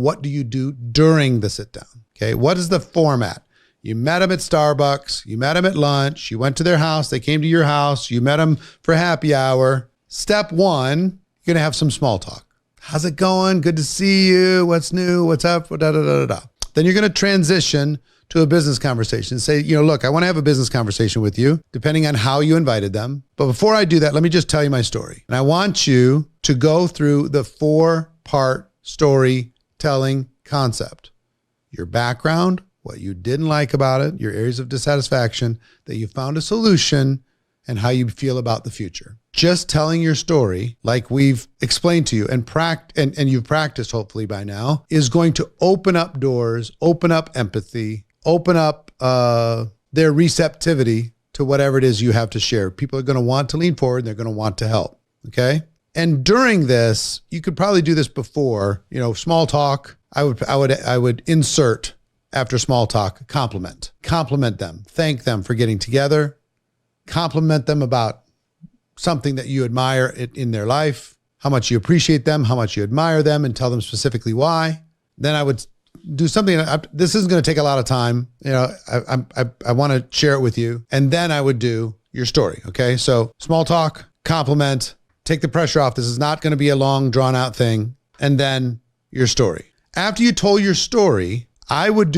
What do you do during the sit down? Okay. What is the format? You met them at Starbucks. You met them at lunch. You went to their house. They came to your house. You met them for happy hour. Step one, you're going to have some small talk. How's it going? Good to see you. What's new? What's up? Da, da, da, da, da. Then you're going to transition to a business conversation. Say, look, I want to have a business conversation with you, depending on how you invited them. But before I do that, let me just tell you my story. And I want you to go through the 4-part storytelling concept. Your background, what you didn't like about it, your areas of dissatisfaction, that you found a solution, and how you feel about the future. Just telling your story, like we've explained to you and you've practiced hopefully by now, is going to open up doors, open up empathy, open up their receptivity to whatever it is you have to share. People are going to want to lean forward. They're going to want to help. Okay. And during this, you could probably do this before, small talk. I would insert after small talk, compliment them, thank them for getting together, compliment them about something that you admire in their life, how much you appreciate them, how much you admire them, and tell them specifically why. Then I would do something. This isn't going to take a lot of time. I want to share it with you. And then I would do your story. Okay. So small talk, compliment, take the pressure off. This is not going to be a long drawn out thing. And then your story. After you told your story, I would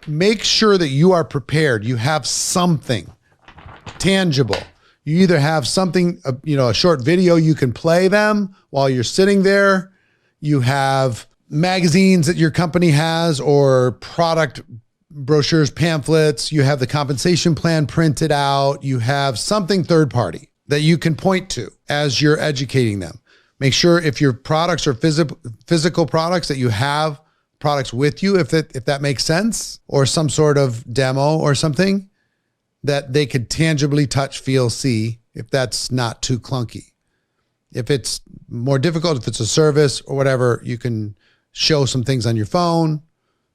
make sure that you are prepared. You have something tangible. You either have something, a short video you can play them while you're sitting there. You have magazines that your company has or product brochures, pamphlets. You have the compensation plan printed out. You have something third party that you can point to as you're educating them. Make sure if your products are physical products that you have products with you, if that makes sense, or some sort of demo or something that they could tangibly touch, feel, see, if that's not too clunky. If it's more difficult, if it's a service or whatever, you can show some things on your phone.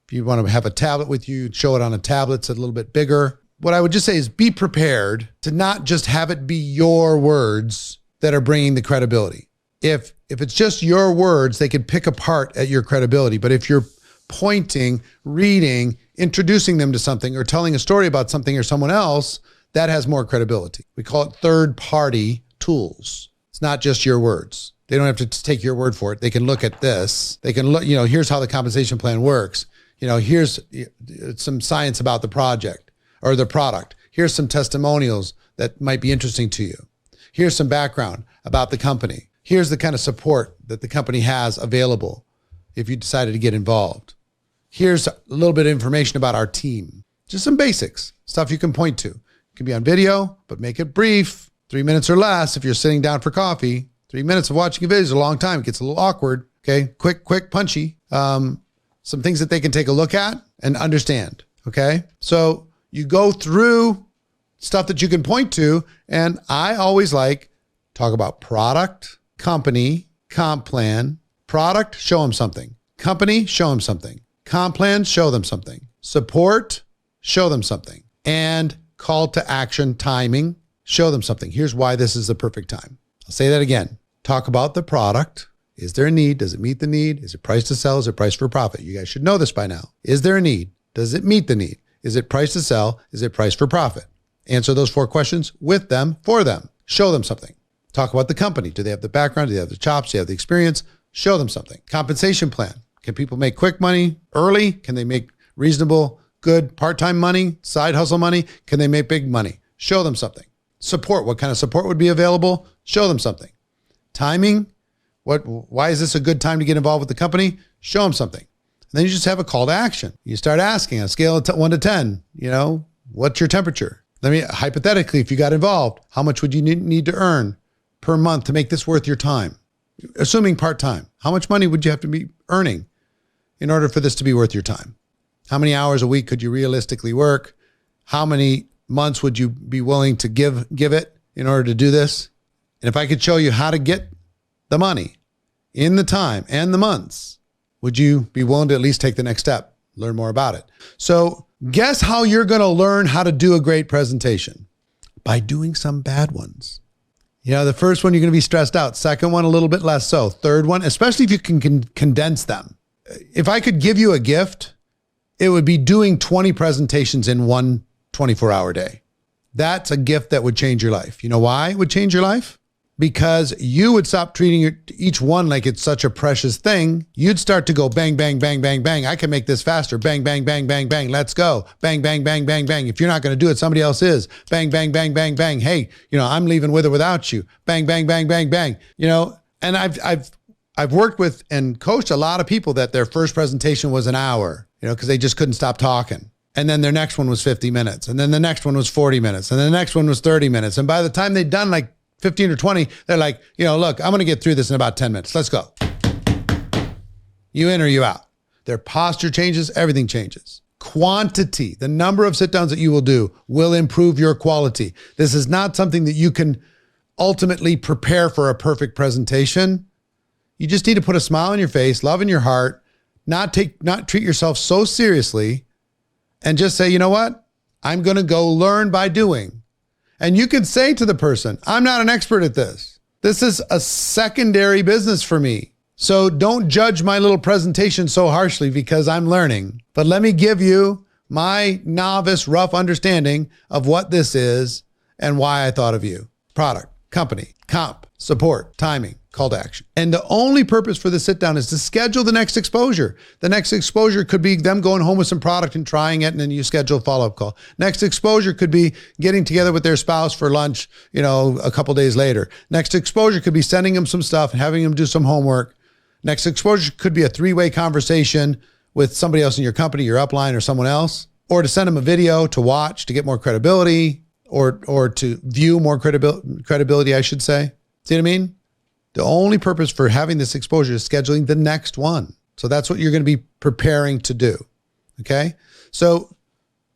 If you want to have a tablet with you, show it on a tablet. It's a little bit bigger. What I would just say is be prepared to not just have it be your words that are bringing the credibility. If it's just your words, they can pick apart at your credibility. But if you're pointing, reading, introducing them to something or telling a story about something or someone else, that has more credibility. We call it third-party tools. It's not just your words. They don't have to take your word for it. They can look at this. They can look, here's how the compensation plan works. Here's some science about the project or the product. Here's some testimonials that might be interesting to you. Here's some background about the company. Here's the kind of support that the company has available if you decided to get involved. Here's a little bit of information about our team. Just some basics, stuff you can point to. It can be on video, but make it brief, 3 minutes or less if you're sitting down for coffee. 3 minutes of watching a video is a long time. It gets a little awkward. Okay, quick, punchy. Some things that they can take a look at and understand. Okay, so you go through stuff that you can point to, and I always talk about product, company, comp plan. Product, show them something. Company, show them something. Comp plan, show them something. Support, show them something. And call to action timing, show them something. Here's why this is the perfect time. I'll say that again. Talk about the product. Is there a need? Does it meet the need? Is it priced to sell? Is it priced for profit? You guys should know this by now. Is there a need? Does it meet the need? Is it priced to sell? Is it priced for profit? Answer those 4 questions with them, for them. Show them something. Talk about the company. Do they have the background? Do they have the chops? Do they have the experience? Show them something. Compensation plan. Can people make quick money early? Can they make reasonable, good part-time money, side hustle money? Can they make big money? Show them something. Support. What kind of support would be available? Show them something. Timing. Why is this a good time to get involved with the company? Show them something. And then you just have a call to action. You start asking on a scale of 1 to 10, what's your temperature? Hypothetically, if you got involved, how much would you need to earn per month to make this worth your time? Assuming part-time, how much money would you have to be earning in order for this to be worth your time? How many hours a week could you realistically work? How many months would you be willing to give it in order to do this? And if I could show you how to get the money in the time and the months, would you be willing to at least take the next step, learn more about it? So guess how you're going to learn how to do a great presentation? By doing some bad ones. The first one, you're going to be stressed out. Second one, a little bit less so. Third one, especially if you can condense them. if I could give you a gift, it would be doing 20 presentations in one 24-hour day. That's a gift that would change your life. You know why it would change your life? Because you would stop treating each one like it's such a precious thing. You'd start to go bang, bang, bang, bang, bang. I can make this faster. Bang, bang, bang, bang, bang. Let's go. Bang, bang, bang, bang, bang. If you're not going to do it, somebody else is. Bang, bang, bang, bang, bang. Hey, I'm leaving with or without you. Bang, bang, bang, bang, bang. And I've worked with and coached a lot of people that their first presentation was an hour, because they just couldn't stop talking. And then their next one was 50 minutes. And then the next one was 40 minutes. And then the next one was 30 minutes. And by the time they'd done like 15 or 20, they're like, look, I'm going to get through this in about 10 minutes. Let's go. You in or you out. Their posture changes. Everything changes. Quantity, the number of sit downs that you will do will improve your quality. This is not something that you can ultimately prepare for a perfect presentation. You just need to put a smile on your face, love in your heart, not treat yourself so seriously, and just say, you know what? I'm going to go learn by doing. And you could say to the person, I'm not an expert at this. This is a secondary business for me. So don't judge my little presentation so harshly because I'm learning. But let me give you my novice, rough understanding of what this is and why I thought of you. Product, company, comp, support, timing, call to action. And the only purpose for the sit down is to schedule the next exposure. The next exposure could be them going home with some product and trying it, and then you schedule a follow-up call. Next exposure could be getting together with their spouse for lunch, a couple days later. Next exposure could be sending them some stuff and having them do some homework. Next exposure could be a 3-way conversation with somebody else in your company, your upline or someone else, or to send them a video to watch to get more credibility or to view more credibility, I should say. See what I mean? The only purpose for having this exposure is scheduling the next one. So that's what you're going to be preparing to do. Okay. So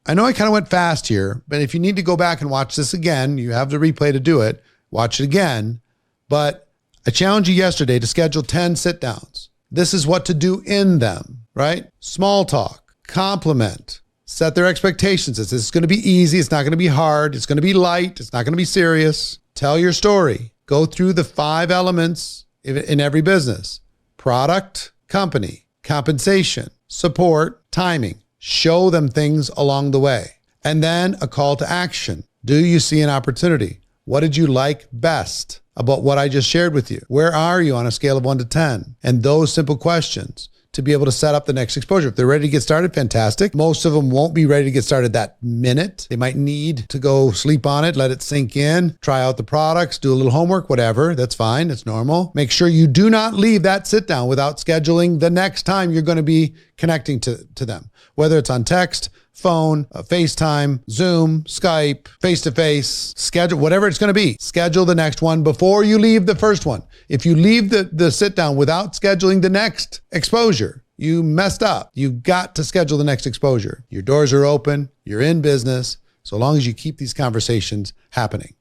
I know I kind of went fast here, but if you need to go back and watch this again, you have the replay to do it. Watch it again. But I challenged you yesterday to schedule 10 sit downs. This is what to do in them, right? Small talk, compliment, set their expectations. This is going to be easy. It's not going to be hard. It's going to be light. It's not going to be serious. Tell your story. Go through the 5 elements in every business: product, company, compensation, support, timing. Show them things along the way. And then a call to action. Do you see an opportunity? What did you like best about what I just shared with you? Where are you on a scale of 1 to 10? And those simple questions to be able to set up the next exposure. If they're ready to get started, fantastic. Most of them won't be ready to get started that minute. They might need to go sleep on it, let it sink in, try out the products, do a little homework, whatever. That's fine. It's normal. Make sure you do not leave that sit down without scheduling the next time you're going to be connecting to them, whether it's on text, phone, FaceTime, Zoom, Skype, face-to-face, schedule, whatever it's going to be. Schedule the next one before you leave the first one. If you leave the sit down without scheduling the next exposure, you messed up. You got to schedule the next exposure. Your doors are open. You're in business, so long as you keep these conversations happening.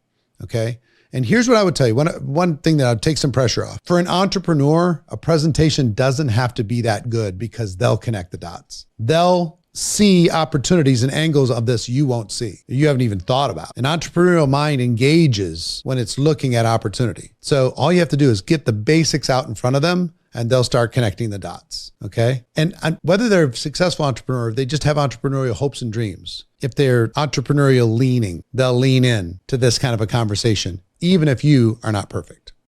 Okay. And here's what I would tell you. One thing that would take some pressure off. For an entrepreneur, a presentation doesn't have to be that good because they'll connect the dots. They'll see opportunities and angles of this you won't see, you haven't even thought about. An entrepreneurial mind engages when it's looking at opportunity. So all you have to do is get the basics out in front of them and they'll start connecting the dots. Okay. And whether they're a successful entrepreneur, they just have entrepreneurial hopes and dreams. If they're entrepreneurial leaning, they'll lean in to this kind of a conversation, even if you are not perfect.